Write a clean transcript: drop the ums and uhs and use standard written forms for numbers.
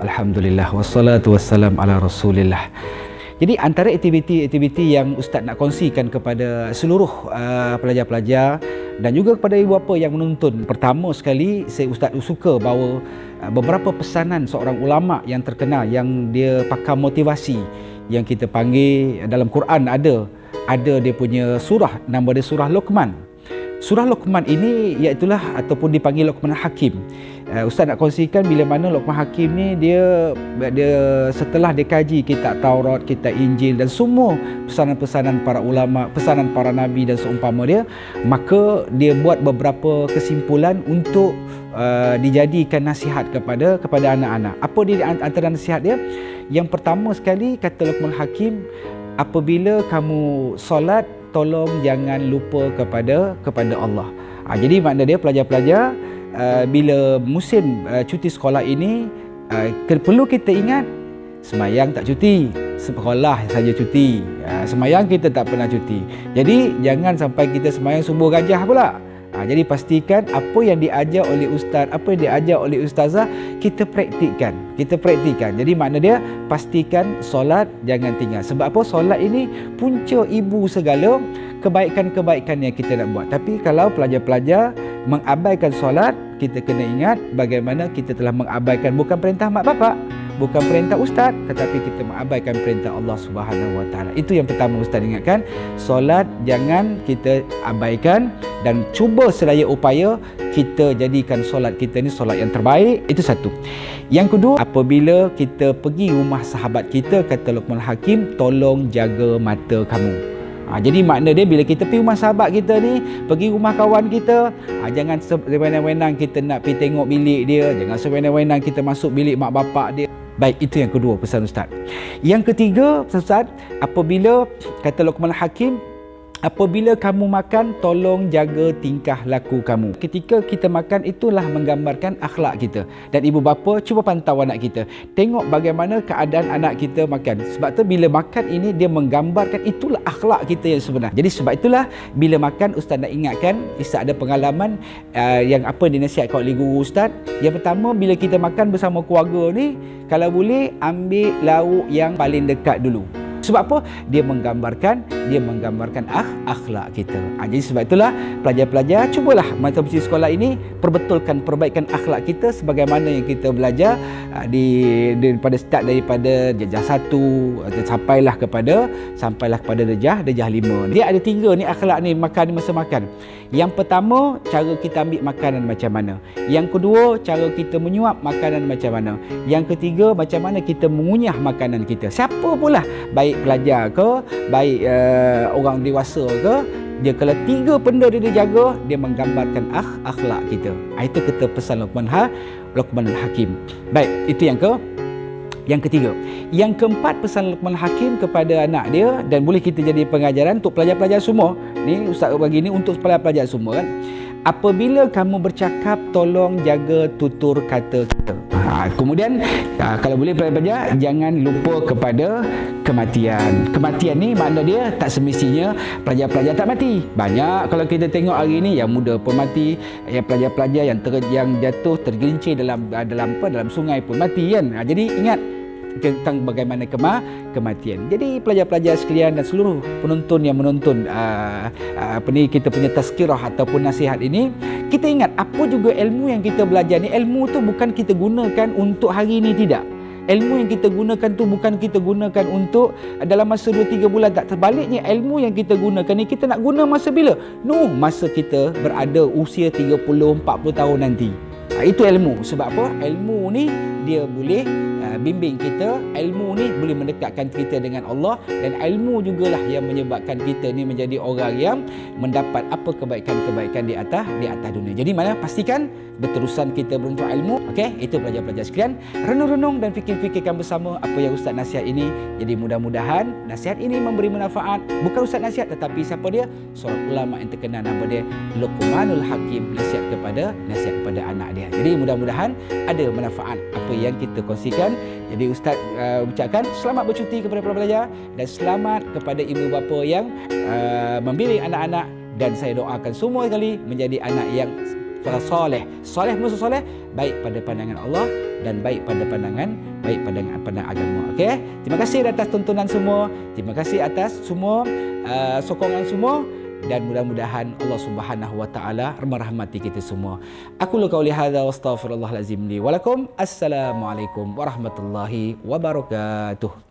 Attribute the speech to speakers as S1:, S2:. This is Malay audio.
S1: Alhamdulillah, wassalatu wassalam ala Rasulillah. Jadi antara aktiviti-aktiviti yang Ustaz nak kongsikan kepada seluruh pelajar-pelajar dan juga kepada ibu bapa yang menonton. Pertama sekali, Ustaz suka bawa beberapa pesanan seorang ulama yang terkenal yang dia pakar motivasi, yang kita panggil dalam Quran ada dia punya surah, nama dia surah Luqman. Surah Luqman ini iaitulah ataupun dipanggil Luqman Hakim. Ustaz nak kongsikan bila mana Luqman Hakim ni dia setelah dia kaji kitab Taurat, kitab Injil dan semua pesanan-pesanan para ulama, pesanan para nabi dan seumpama dia, maka dia buat beberapa kesimpulan untuk dijadikan nasihat kepada anak-anak. Apa dia antara nasihat dia? Yang pertama sekali kata Luqman Hakim, apabila kamu solat, tolong jangan lupa kepada Allah. Jadi makna dia pelajar-pelajar bila musim cuti sekolah ini perlu kita ingat semayang tak cuti, sekolah saja cuti. Semayang kita tak pernah cuti. Jadi jangan sampai kita semayang subuh gajah pula. Jadi pastikan apa yang diajar oleh ustaz, apa yang diajar oleh ustazah kita praktikkan. Jadi makna dia pastikan solat jangan tinggal. Sebab apa? Solat ini punca ibu segala kebaikan-kebaikan yang kita nak buat. Tapi kalau pelajar-pelajar mengabaikan solat, kita kena ingat bagaimana kita telah mengabaikan bukan perintah mak bapak, bukan perintah ustaz, tetapi kita mengabaikan perintah Allah Subhanahu Wa Taala. Itu yang pertama ustaz ingatkan, solat jangan kita abaikan dan cuba sedaya upaya kita jadikan solat kita ni solat yang terbaik. Itu satu. Yang kedua, apabila kita pergi rumah sahabat kita, kata Luqman Hakim, tolong jaga mata kamu. Jadi makna dia bila kita pergi rumah sahabat kita ni, pergi rumah kawan kita, jangan sewenang-wenang kita nak pergi tengok bilik dia, jangan sewenang-wenang kita masuk bilik mak bapak dia. Baik, itu yang kedua pesan ustaz. Yang ketiga ustaz, apabila kata Luqman Hakim, apabila kamu makan, tolong jaga tingkah laku kamu. Ketika kita makan, itulah menggambarkan akhlak kita. Dan ibu bapa cuba pantau anak kita. Tengok bagaimana keadaan anak kita makan. Sebab tu bila makan ini, dia menggambarkan itulah akhlak kita yang sebenar. Jadi sebab itulah bila makan, ustaz nak ingatkan, Ustaz ada pengalaman yang apa dinasihatkan oleh guru ustaz. Yang pertama, bila kita makan bersama keluarga ni, kalau boleh ambil lauk yang paling dekat dulu. Sebab apa? Dia menggambarkan akhlak kita. Jadi sebab itulah pelajar-pelajar cubalah masa uji sekolah ini perbaikan akhlak kita sebagaimana yang kita belajar daripada start daripada darjah 1 sampailah kepada darjah 5. Dia ada 3 ni akhlak ni, makan ni, masa makan. Yang pertama, cara kita ambil makanan macam mana. Yang kedua, cara kita menyuap makanan macam mana. Yang ketiga, macam mana kita mengunyah makanan kita. Siapa pula, baik pelajar ke, baik orang dewasa ke, dia kalau 3 benda dia jaga, dia menggambarkan akhlak kita. Itu kita pesan Luqman Hakim. Baik, itu yang ketiga. Yang keempat, pesan Luqman Hakim kepada anak dia, dan boleh kita jadi pengajaran untuk pelajar-pelajar semua. Ni ustaz bagi ni untuk pelajar-pelajar semua kan. Apabila kamu bercakap, tolong jaga tutur kata kita. Kemudian kalau boleh pelajar-pelajar jangan lupa kepada kematian. Kematian ni makna dia tak semestinya pelajar-pelajar tak mati. Banyak kalau kita tengok hari ni yang muda pun mati, yang pelajar-pelajar yang jatuh tergelincir dalam sungai pun mati kan. Jadi ingat tentang bagaimana kematian. Jadi pelajar-pelajar sekalian dan seluruh penonton yang menonton kita punya tazkirah ataupun nasihat ini, kita ingat apa juga ilmu yang kita belajar ni, ilmu tu bukan kita gunakan untuk hari ni, tidak. Ilmu yang kita gunakan tu bukan kita gunakan untuk dalam masa 2-3 bulan, tak. Terbaliknya, ilmu yang kita gunakan ni kita nak guna masa bila? Masa kita berada usia 30-40 tahun nanti. Itu ilmu. Sebab apa? Ilmu ni dia boleh bimbing kita, ilmu ni boleh mendekatkan kita dengan Allah, dan ilmu jugalah yang menyebabkan kita ni menjadi orang yang mendapat apa kebaikan-kebaikan di atas dunia. Jadi mana pastikan berterusan kita beruntut ilmu. Okey, itu pelajar-pelajar sekalian, renung-renung dan fikir-fikirkan bersama apa yang ustaz nasihat ini. Jadi mudah-mudahan nasihat ini memberi manfaat. Bukan ustaz nasihat, tetapi siapa dia? Seorang ulama yang terkenal, nama dia Luqmanul Hakim, nasihat kepada anak dia. Jadi mudah-mudahan ada manfaat apa yang kita kongsikan. Jadi ustaz ucapkan selamat bercuti kepada pelajar dan selamat kepada ibu bapa yang membimbing anak-anak, dan saya doakan semua sekali menjadi anak yang soleh. Soleh maksud soleh baik pada pandangan Allah dan baik pada pandangan agama. Okey. Terima kasih atas tontonan semua. Terima kasih atas semua sokongan semua, dan mudah-mudahan Allah Subhanahu wa taala merahmati kita semua. Aku qauli hadza wa astaghfirullahalazim li wa lakum. Assalamualaikum warahmatullahi wabarakatuh.